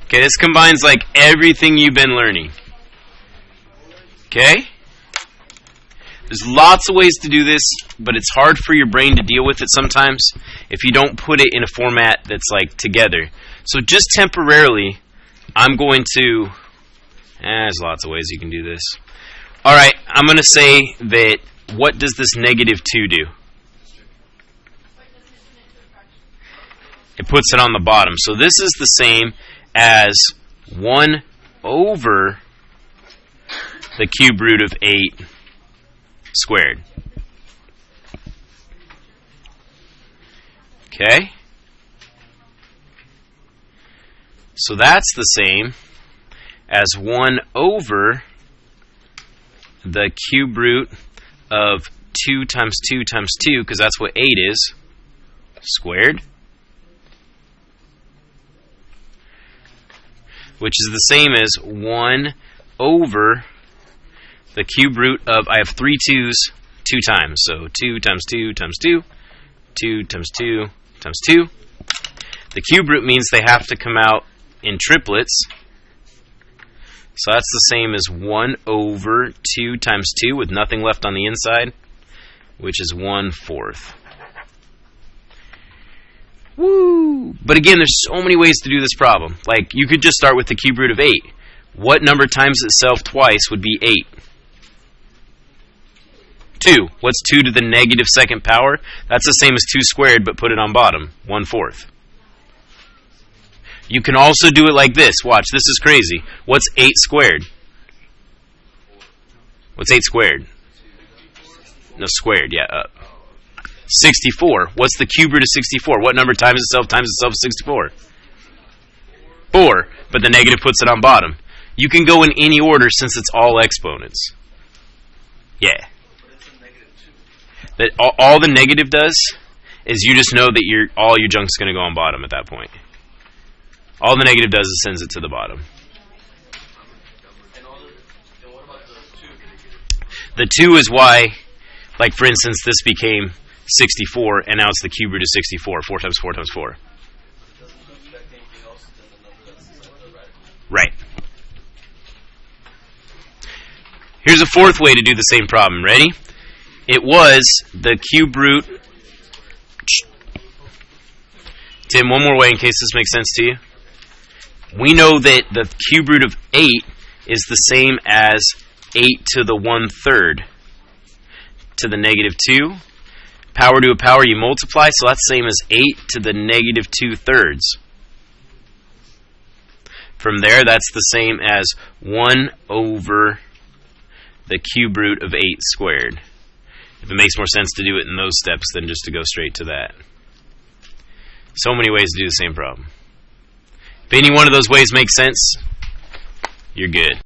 Okay, this combines like everything you've been learning. Okay? There's lots of ways to do this, but it's hard for your brain to deal with it sometimes if you don't put it in a format that's like together. So just temporarily, I'm going to... there's lots of ways you can do this. Alright, I'm going to say that what does this negative 2 do? It puts it on the bottom. So this is the same as 1 over the cube root of 8 squared. Okay? So that's the same as 1 over the cube root of 2 times 2 times 2, because that's what 8 is, squared. Which is the same as 1 over the cube root of, I have 3 2's 2 times. So 2 times 2 times 2, 2 times 2 times 2. The cube root means they have to come out in triplets. So that's the same as 1 over 2 times 2 with nothing left on the inside, which is 1/4. Woo! But again, there's so many ways to do this problem. Like, you could just start with the cube root of 8. What number times itself twice would be 8? 2. What's 2 to the negative second power? That's the same as 2 squared, but put it on bottom. 1/4. You can also do it like this. Watch, this is crazy. What's 8 squared? What's 8 squared? No, squared, yeah, up. 64. What's the cube root of 64? What number times itself is 64? 4. But the negative puts it on bottom. You can go in any order since it's all exponents. Yeah. That all the negative does is you just know that all your junk's going to go on bottom at that point. All the negative does is sends it to the bottom. The 2 is why, like for instance, this became 64, and now it's the cube root of 64. 4 times 4 times 4. Right. Here's a fourth way to do the same problem. Ready? It was the cube root... Tim, one more way in case this makes sense to you. We know that the cube root of 8 is the same as 8 to the 1/3 to the negative 2. Power to a power, you multiply, so that's the same as 8 to the negative 2/3. From there, that's the same as 1 over the cube root of 8 squared. If it makes more sense to do it in those steps than just to go straight to that. So many ways to do the same problem. If any one of those ways makes sense, you're good.